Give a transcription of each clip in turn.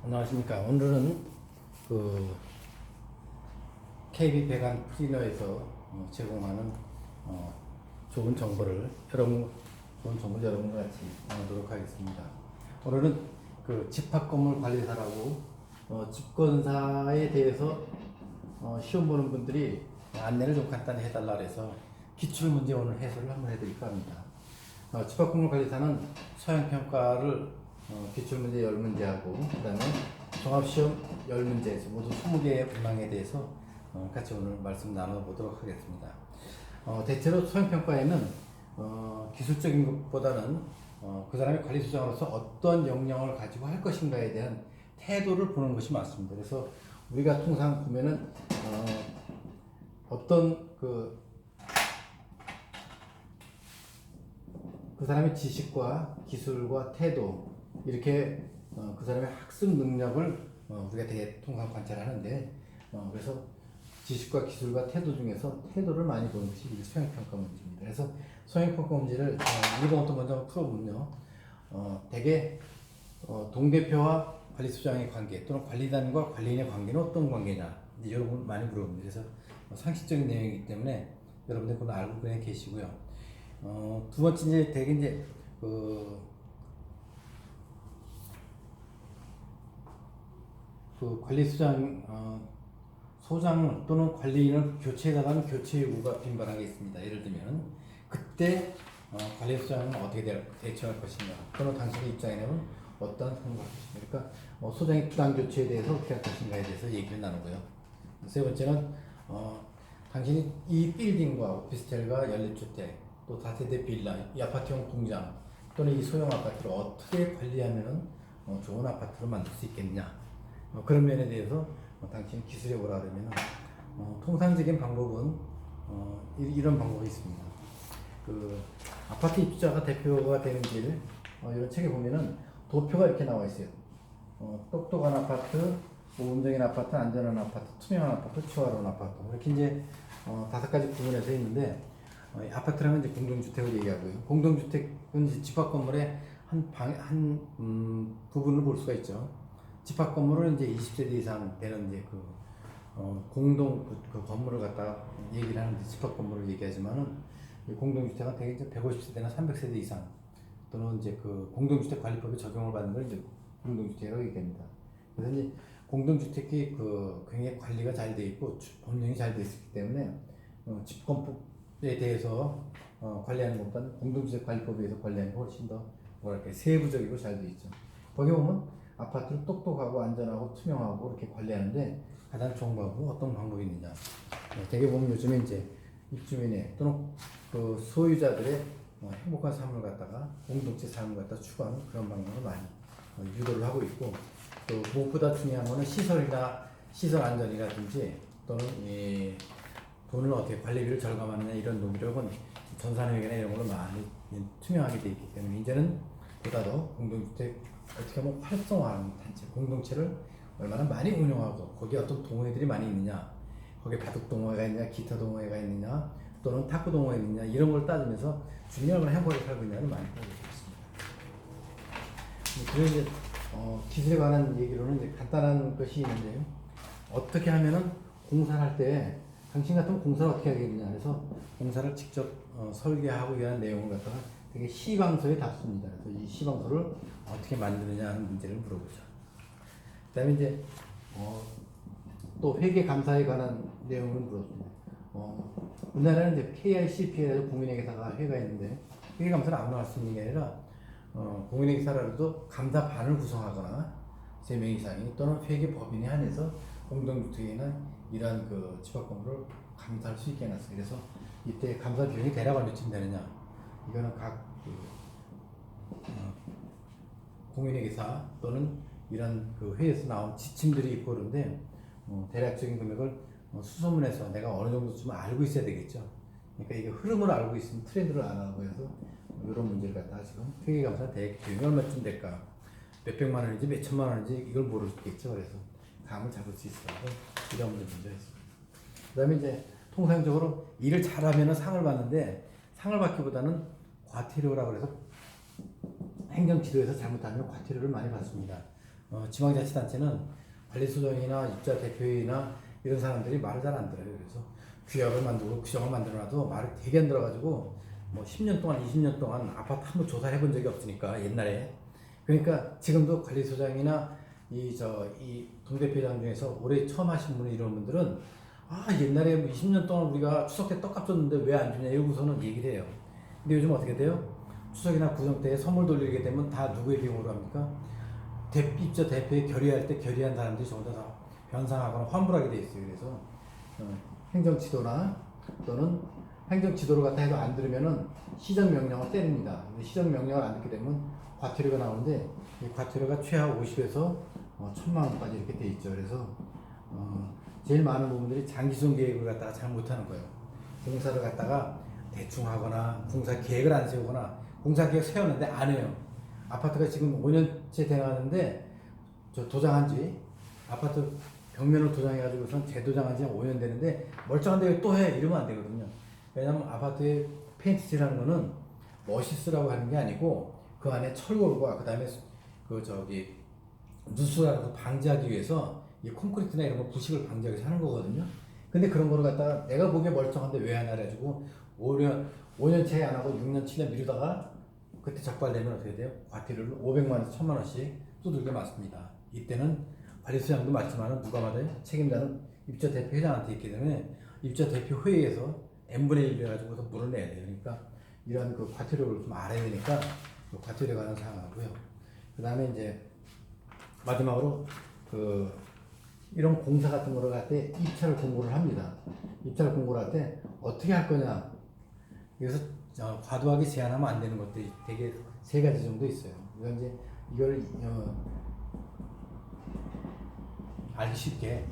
안녕하십니까. 오늘은 그 KB 배관 클리너에서 제공하는 좋은 정보를 여러분과 같이 나누도록 하겠습니다. 오늘은 그 집합건물 관리사라고 집건사에 대해서 시험 보는 분들이 안내를 좀 간단히 해달라 그래서 기출문제 오늘 해설을 한번 해드릴까 합니다. 집합건물 관리사는 소양평가를 기출문제 10문제하고 그 다음에 종합시험 10문제에서 모두 20개의 문항에 대해서 같이 오늘 말씀 나눠보도록 하겠습니다. 대체로 소양평가에는 기술적인 것보다는 그 사람의 관리수장으로서 어떤 역량을 가지고 할 것인가에 대한 태도를 보는 것이 맞습니다. 그래서 우리가 통상 보면은 어떤 그 사람의 지식과 기술과 태도 이렇게 그 사람의 학습 능력을 우리가 되게 통상 관찰하는데 그래서 지식과 기술과 태도 중에서 태도를 많이 보는 것이 소양평가 문제입니다. 그래서 소양평가 문제를 1번부터 먼저 풀어보면요. 대개 동대표와 관리수장의 관계 또는 관리단과 관리인의 관계는 어떤 관계냐 이제 여러분 많이 물어봅니다. 그래서 상식적인 내용이기 때문에 여러분들 그건 알고 그냥 계시고요. 두 번째 이제 대개 이제 그 관리수장 소장 또는 관리인을 교체해 나가는 교체 요구가 빈번하게 있습니다. 예를 들면 그때 관리수장은 어떻게 대처할 것인가 또는 당신의 입장에는 어떠한 선택을 할 것인가. 그러니까 소장의 부당 교체에 대해서 어떻게 할 것인가에 대해서 얘기를 나누고요. 세 번째는 당신이 이 빌딩과 오피스텔과 연립주택 또 다세대 빌라, 이 아파트형 공장 또는 이 소형 아파트를 어떻게 관리하면 좋은 아파트로 만들 수 있겠냐. 그런 면에 대해서 당신이 기술에 오라 그러면 통상적인 방법은 이런 방법이 있습니다. 그 아파트 입주자가 대표가 되는 길 이런 책에 보면은 도표가 이렇게 나와 있어요. 똑똑한 아파트, 보온적인 아파트, 안전한 아파트, 투명한 아파트, 초화로운 아파트 이렇게 이제 5가지 구분해서 있는데 아파트라면 이제 공동주택을 얘기하고요. 공동주택은 이제 집합건물의 한 부분을 볼 수가 있죠. 집합건물은 이제 20세대 이상 되는 이제 공동 그 건물을 갖다가 얘기를 하는데 집합건물을 얘기하지만은 공동주택은 대개 이제 150세대나 300세대 이상 또는 이제 그 공동주택 관리법에 적용을 받는 걸 이제 공동주택이라고 얘기합니다. 그래서 이제 공동주택이 굉장히 관리가 잘 돼 있고 법령이 잘 돼 있기 때문에 집권법에 대해서 관리하는 것보다는 공동주택 관리법에 의해서 관리하는 게 훨씬 더 뭐랄까 세부적이고 잘 돼 있죠. 거기 보면 아파트를 똑똑하고 안전하고 투명하고 이렇게 관리하는데 가장 좋은 방법은 어떤 방법이 있느냐. 대개 보면 요즘에 이제 입주민의 또는 그 소유자들의 행복한 삶을 갖다가 공동체 삶을 갖다 추구하는 그런 방향을 많이 유도를 하고 있고 또 무엇보다 중요한 거는 시설 안전이라든지 또는 돈을 어떻게 관리비를 절감하느냐 이런 노력은 전산회계나 이런 걸로 많이 투명하게 되어 있기 때문에 이제는 보다 더 공동주택 어떻게 보면 활성화하는 단체 공동체를 얼마나 많이 운영하고 거기에 어떤 동호회들이 많이 있느냐 거기에 바둑 동호회가 있느냐 기타 동호회가 있느냐 또는 탁구 동호회가 있느냐 이런 걸 따지면서 주민이 얼마나 행복하게 살고 있냐를 많이 따지고 있습니다. 그리고 이제 기술에 관한 얘기로는 이제 간단한 것이 있는데 어떻게 하면은 공사를 할 때 당신 같으면 공사를 어떻게 하겠느냐 그래서 공사를 직접 설계하고 이런 내용을 갖다가 되게 시방서에 답습니다. 그래서 이 시방서를 어떻게 만드느냐 하는 문제를 물어보죠. 그 다음에 이제 또 회계 감사에 관한 내용을 물었습니다. 우리나라는 이제 KICP에서 공인회계사가 회가 있는데 회계 감사는 아무나 할 수 있는 게 아니라 공인회계사라도 감사반을 구성하거나 3명 이상이 또는 회계법인에 한해서 공동주택이나 이러한 그 집합건물을 감사할 수 있게 해놨어요. 그래서 이때 감사 비용이 대략 얼마쯤 되느냐 이거는 각 공인회계사 또는 이런 그 회에서 나온 지침들이 있고 그런데 대략적인 금액을 수소문해서 내가 어느 정도쯤 알고 있어야 되겠죠. 그러니까 이게 흐름을 알고 있으면 트렌드를 안 하고 해서 이런 문제를 갖다가 지금 회계감사 대략 비용이 얼마쯤 될까 몇백만 원인지 몇천만 원인지 이걸 모르겠죠. 그래서 감을 잡을 수 있어서 이런 문제가 있습니다. 그 다음에 이제 통상적으로 일을 잘하면 상을 받는데 상을 받기보다는 과태료라고 해서 행정지도에서 잘못하면 과태료를 많이 받습니다. 지방자치단체는 관리소장이나 입자 대표회의나 이런 사람들이 말을 잘 안 들어요. 그래서 규약을 만들고 규정을 만들어놔도 말을 되게 안 들어가지고 뭐 10년 동안 20년 동안 아파트 한 번 조사를 해본 적이 없으니까 옛날에. 그러니까 지금도 관리소장이나 이 동대표장 중에서 올해 처음 하신 분이 이런 분들은 옛날에 뭐 20년 동안 우리가 추석 때 떡값 줬는데 왜 안 주냐 이러고서는 얘기를 해요. 근데 요즘 어떻게 돼요? 추석이나 구정 때 선물 돌리게 되면 다 누구의 비용으로 합니까? 입자 대표에 결의할 때 결의한 사람들이 전부 다 변상하거나 환불하게 돼 있어요. 그래서 행정지도나 또는 행정지도를 갖다 해도 안 들으면은 시정명령을 때립니다. 근데 시정명령을 안 듣게 되면 과태료가 나오는데 이 과태료가 최하 50에서 1,000만 원까지 이렇게 돼 있죠. 그래서 제일 많은 부분들이 장기성 계획을 갖다가 잘 못하는 거예요. 공사를 갖다가 대충 하거나 공사 계획을 안 세우거나 공사 계획 세웠는데 안 해요. 아파트가 지금 5년째 돼가는데 저 도장한 지 아파트 벽면을 도장해가지고선 재도장한 지 5년 되는데 멀쩡한데 왜 또 해? 이러면 안 되거든요. 왜냐면 아파트에 페인트 칠하는 거는 멋있으라고 하는 게 아니고 그 안에 철골과 그 다음에 누수라는 거 방지하기 위해서 이 콘크리트나 이런 거 부식을 방지하기 위해서 하는 거거든요. 근데 그런 거를 갖다가 내가 보기에 멀쩡한데 왜 안 하래 가지고 5년째 안 하고 6년 7년 미루다가 그때 적발되면 어떻게 돼요? 과태료를 500만 원에서 1000만 원씩 두들겨 맞습니다. 이때는 관리소장도 맞지만 누가 받아요? 책임자는 입자 대표 회장한테 있기 때문에 입자 대표 회의에서 n분의 1 해가지고서 물을 내야 돼요. 그러니까 이런 그 과태료를 좀 알아야 되니까 그 과태료에 관한 사항하고요. 그 다음에 이제 마지막으로 이런 공사 같은 거를 할 때 입찰 공고를 합니다. 입찰 공고를 할 때 어떻게 할 거냐. 그래서 과도하게 제한하면 안 되는 것들이 되게 3가지 정도 있어요. 이걸 알기 쉽게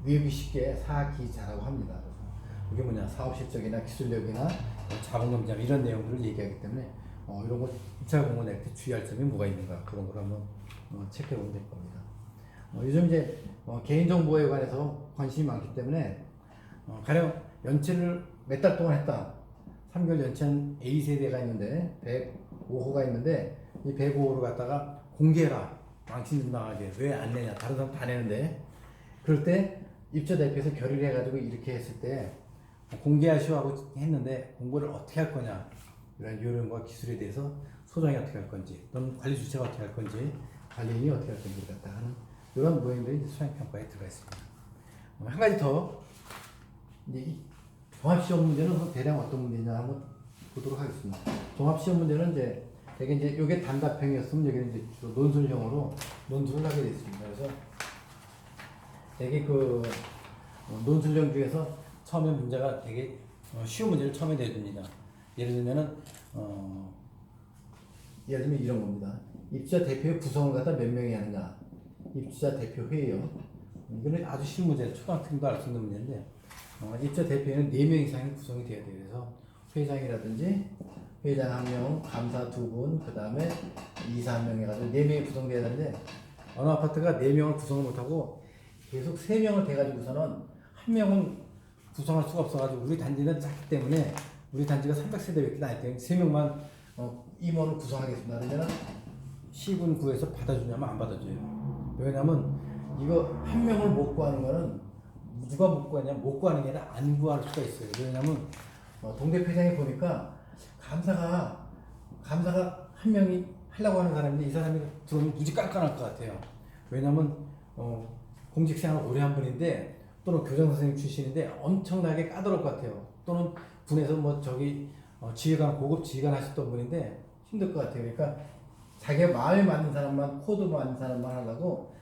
외우기 쉽게 사기자라고 합니다. 이게 뭐냐, 사업 실적이나 기술력이나 자본 경쟁 이런 내용들을 얘기하기 때문에 이런 거 입찰 공고 낼 때 주의할 점이 뭐가 있는가 그런 걸 한번 체크해 보면 될 겁니다. 요즘 이제 개인정보에 관해서 관심이 많기 때문에 가령 연체를 몇 달 동안 했다. 3개월 연체한 A세대가 있는데 105호가 있는데 이 105호를 갖다가 공개해라. 망신 좀 나가게. 왜 안 내냐. 다른 사람 다 내는데. 그럴 때 입자 대표에서 결의를 해가지고 이렇게 했을 때 공개하시오 하고 했는데 공고를 어떻게 할 거냐. 이런 요령과 기술에 대해서 소장이 어떻게 할 건지 또는 관리 주체가 어떻게 할 건지 관리인이 어떻게 할 건지를 갖다 하는 이런 모형들이 수행평가에 들어가 있습니다. 한 가지 더 이제 이 종합시험 문제는 대략 어떤 문제냐 한번 보도록 하겠습니다. 종합시험 문제는 이제 되게 이제 이게 단답형이었으면 여기는 이제 주로 논술형으로 논술을 하게 되어 있습니다. 그래서 되게 논술형 중에서 처음에 문제가 되게 쉬운 문제를 처음에 내줍니다. 예를 들면 이런 겁니다. 입주자 대표의 구성을 갖다 몇 명이 하느냐. 입주자 대표 회의요. 이거는 아주 쉬운 문제예요. 초등학생도 알 수 있는 문제인데 입주자 대표에는 4명 이상이 구성이 돼야 돼요. 그래서 회장이라든지 회장 1명, 감사 2분, 그 다음에 이사 1명 해가지고 4명이 구성돼야 되는데 어느 아파트가 4명을 구성을 못하고 계속 3명을 돼가지고서는 1명은 구성할 수가 없어가지고 우리 단지는 작기 때문에 우리 단지가 300세대밖에 안 되니 3명만 임원을 구성하겠습니다. 그러면 시군 구에서 받아주냐면 안 받아줘요. 왜냐면 이거 1명을 못 구하는 거는 누가 못 구하냐, 못 구하는 게 아니라 안 구할 수가 있어요. 왜냐면 동대표장에 보니까 감사가 1명이 하려고 하는 사람인데 이 사람이 들어오면 무지 깐깐할 것 같아요. 왜냐면 공직생활 오래 한 분인데 또는 교장선생님 출신인데 엄청나게 까다로울 것 같아요. 또는 군에서 지휘관, 고급 지휘관 하셨던 분인데 힘들 것 같아요. 그러니까 자기가 마음에 맞는 사람만, 코드 맞는 사람만 하려고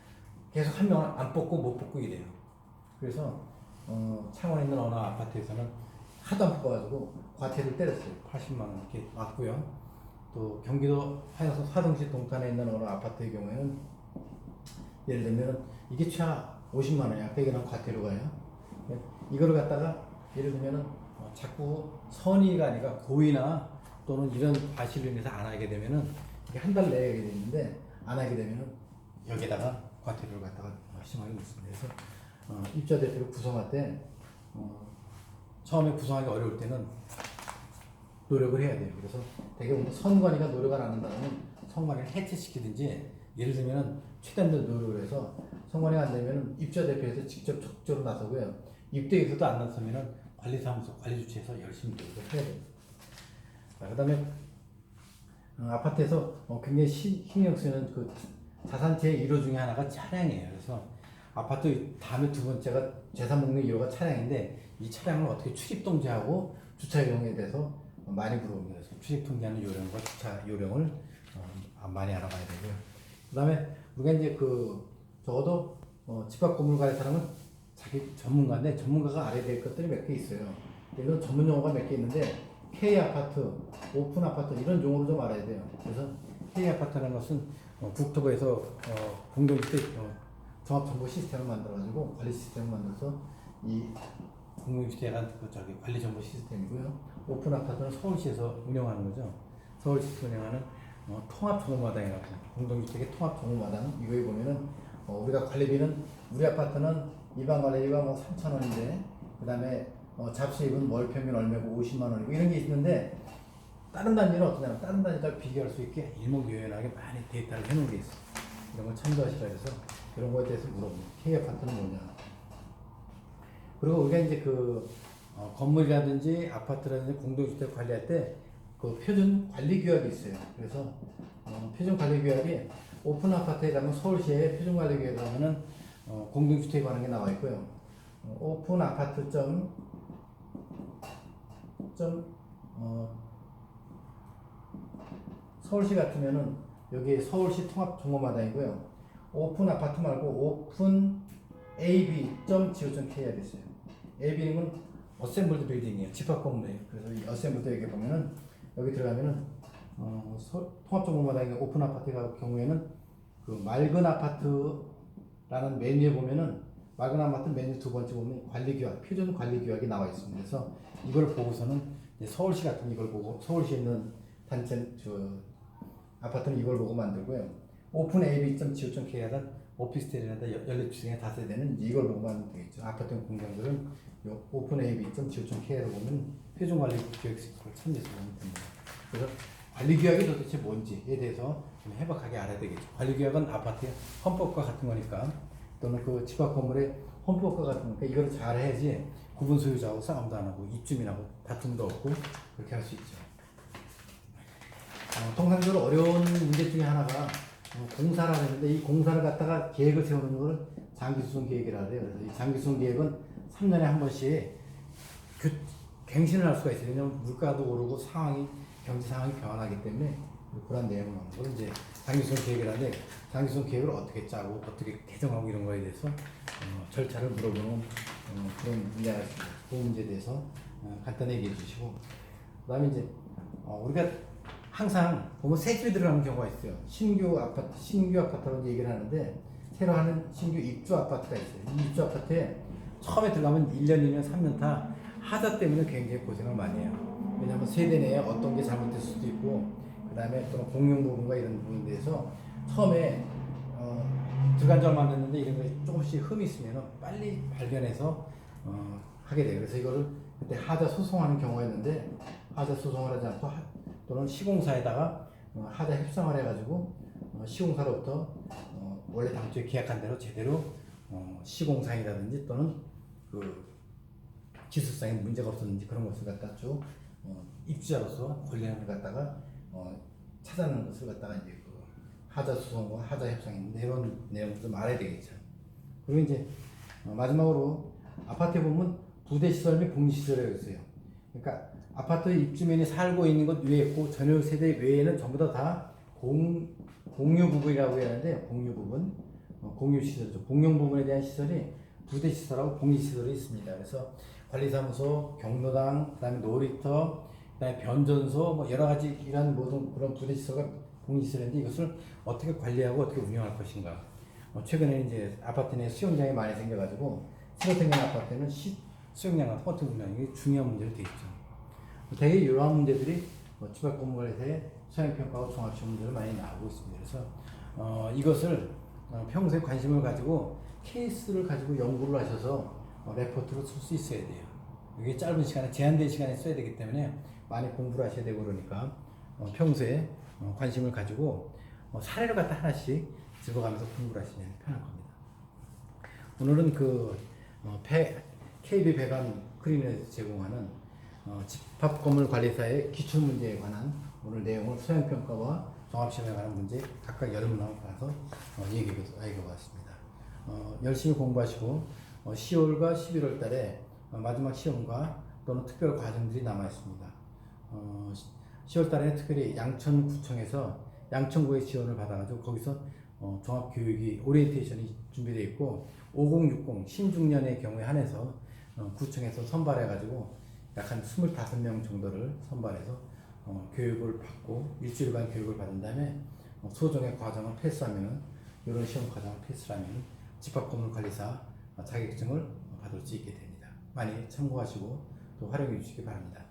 계속 1명을 안 뽑고 못 뽑고 이래요. 그래서 창원에 있는 어느 아파트에서는 하도 안 뽑아가지고 과태료를 때렸어요. 80만 원 이렇게 맞고요. 또 경기도 화성시 동탄에 있는 어느 아파트의 경우에는 예를 들면 이게 최하 50만 원이야. 100원 과태료가요. 이거를 갖다가 예를 들면 자꾸 선의가 아니라 고의나 또는 이런 과실로 인해서 안 하게 되면은 이게 한 달 내야 되는데 안 하게 되면은 여기다가 과태료를 갖다가 심하게 묻습니다. 그래서 입자 대표를 구성할 때 처음에 구성하기 어려울 때는 노력을 해야 돼요. 그래서 되게 선관위가 노력을 안 한다면 성관위를 해체시키든지, 예를 들면 최대한 노력을 해서 성관위가 안 되면 입주자 대표에서 직접 적극적으로 나서고요. 입대에서도 안 나서면 관리사무소, 관리주체에서 열심히 노력을 해야 됩니다. 그다음에 아파트에서 굉장히 신경 쓰는 그 자산재의 1호 중에 하나가 차량이에요. 그래서 아파트 다음에 두 번째가 재산 목록 1호가 차량인데, 이 차량을 어떻게 출입통제하고 주차 요령에 대해서 많이 물어봅니다. 그래서 출입통제하는 요령과 주차 요령을 많이 알아봐야 되고요. 그다음에 우리가 이제 적어도 집합 건물 관리 사람은 자기 전문가인데, 전문가가 알아야 될 것들이 몇 개 있어요. 이런 전문 용어가 몇 개 있는데, K 아파트, 오픈 아파트 이런 용어를 좀 알아야 돼요. 그래서 K 아파트라는 것은 국토부에서 공동주택 종합정보 시스템을 만들어가지고 관리 시스템을 만들어서 이 공동주택한 관리 정보 시스템이고요. 오픈 아파트는 서울시에서 운영하는 거죠. 서울시에서 운영하는 통합종업마당이라고, 공동주택의 통합종업마당. 이거에 보면은 우리가 관리비는, 우리 아파트는 일반 관리비가 3,000원인데, 그 다음에 잡수입은 월 평균 얼마고 50만 원이고 이런 게 있는데, 다른 단지는 어떠냐면 다른 단지랑 비교할 수 있게 일목요연하게 많이 데이터를 해놓은 게 있어요. 이런 걸 참조하시라 해서 이런 거에 대해서 물어봅니다. K 아파트는 뭐냐. 그리고 우리가 이제 건물이라든지 아파트라든지 공동주택 관리할 때 그 표준 관리 규약이 있어요. 그래서 표준 관리 규약이 오픈 아파트에 가면 서울시의 표준 관리 규약에 가면은 공동주택에 관한 게 나와 있고요. 오픈 아파트 서울시 같으면은 여기 서울시 통합종업마당이고요. 오픈 아파트 말고 오픈 ab.go.kr이 있어요. ab는 어셈블드 빌딩이에요. 집합 건물이에요. 그래서 이 어셈블드 여기 보면은, 여기 들어가면은 통합종업마당의 오픈 아파트 같은 경우에는 그 맑은 아파트라는 메뉴에 보면은, 맑은 아파트 메뉴 두 번째 보면 관리규약, 표준 관리규약이 나와 있습니다. 그래서 이걸 보고서는 서울시 같은 이걸 보고, 서울시에 있는 단체 아파트는 이걸 보고 만들고요. 오픈 ab.go.kr은 오피스텔이나 연립주택에 다 써야 되는 이걸 보고 만들면 되겠죠. 아파트 공장들은 오픈 ab.go.kr을 보면 표준 관리 규약 시스템을 참조해서 보면 됩니다. 그래서 관리 규약이 도대체 뭔지에 대해서 좀 해박하게 알아야 되겠죠. 관리 규약은 아파트의 헌법과 같은 거니까, 또는 그 집합 건물의 헌법과 같은 거니까 이걸 잘 해야지 구분 소유자하고 싸움도 안 하고 입주민하고 다툼도 없고 그렇게 할 수 있죠. 통상적으로 어려운 문제 중에 하나가 공사를 하는데, 이 공사를 갖다가 계획을 세우는 걸 장기수송 계획이라 해요. 그래서 이 장기수송 계획은 3년에 한 번씩 갱신을 할 수가 있어요. 왜냐하면 물가도 오르고 경제 상황이 변하기 때문에 그런 내용을 하는 걸 이제 장기수송 계획이라는데, 장기수송 계획을 어떻게 짜고 어떻게 개정하고 이런 거에 대해서 절차를 물어보는 그런 문제가 있습니다. 그 문제에 대해서 간단히 얘기해 주시고, 그다음에 이제 우리가 항상 보면 새 집이 들어가는 경우가 있어요. 신규 아파트라고 얘기를 하는데, 새로 하는 신규 입주 아파트가 있어요. 이 입주 아파트에 처음에 들어가면 1년이면 3년 다 하자 때문에 굉장히 고생을 많이 해요. 왜냐하면 세대 내에 어떤 게 잘못될 수도 있고, 그 다음에 또 공용 부분과 이런 부분에 대해서 처음에 들어간 지 얼마 안 됐는데 이런 거에 조금씩 흠이 있으면 빨리 발견해서 하게 돼요. 그래서 이거를 그때 하자 소송하는 경우가 있는데, 하자 소송을 하지 않고 또는 시공사에다가 하자 협상을 해가지고 시공사로부터 원래 당초에 계약한 대로 제대로 시공상이라든지 또는 그 기술상에 문제가 없었는지 그런 것을 갖다 쭉 입주자로서 권리를 갖다가 찾아내는 것을 갖다가 이제 그 하자 소송과 하자 협상인데, 이런 내용을 좀 알아야 되겠죠. 그리고 이제 마지막으로 아파트에 보면 부대 시설 및 공유 시설이 있어요. 그러니까 아파트 입주민이 살고 있는 것 외에 있고 전용 세대 외에는 전부 다 공유 부분이라고 해야 하는데, 공유 부분, 공유 시설이죠. 공용 부분에 대한 시설이 부대 시설하고 공유 시설이 있습니다. 그래서 관리사무소, 경로당, 그다음에 놀이터, 그다음에 변전소, 뭐 여러 가지 이런 모든 그런 부대 시설과 공유 시설인데, 이것을 어떻게 관리하고 어떻게 운영할 것인가. 최근에 이제 아파트 내 수영장이 많이 생겨가지고 새로 생긴 아파트는 수영장과 어떻게 운영이 중요한 문제로 되어 있죠. 되게 이러한 문제들이 집합 건물에서의 수행평가와 종합시험 문제로 많이 나오고 있습니다. 그래서 이것을 평소에 관심을 가지고 케이스를 가지고 연구를 하셔서 레포트로 쓸 수 있어야 돼요. 이게 짧은 시간에, 제한된 시간에 써야 되기 때문에 많이 공부를 하셔야 되고, 그러니까 평소에 관심을 가지고 사례를 갖다 하나씩 집어가면서 공부를 하시면 편할 겁니다. 오늘은 KB 배관 크린에서 제공하는 집합건물관리사의 기출문제에 관한 오늘 내용을 소양평가와 종합시험에 관한 문제 각각 10문항을 봐서 얘기해 봤습니다. 열심히 공부하시고 10월과 11월 달에 마지막 시험과 또는 특별 과정들이 남아 있습니다. 10월 달에 특별히 양천구청에서 양천구의 지원을 받아가지고 거기서 종합교육이 오리엔테이션이 준비되어 있고 5060 신중년의 경우에 한해서 구청에서 선발해가지고 약 한 25명 정도를 선발해서 교육을 받고 일주일간 교육을 받은 다음에 소정의 과정을 패스하면 이런 시험 과정을 패스하면 집합건물관리사 자격증을 받을 수 있게 됩니다. 많이 참고하시고 또 활용해 주시기 바랍니다.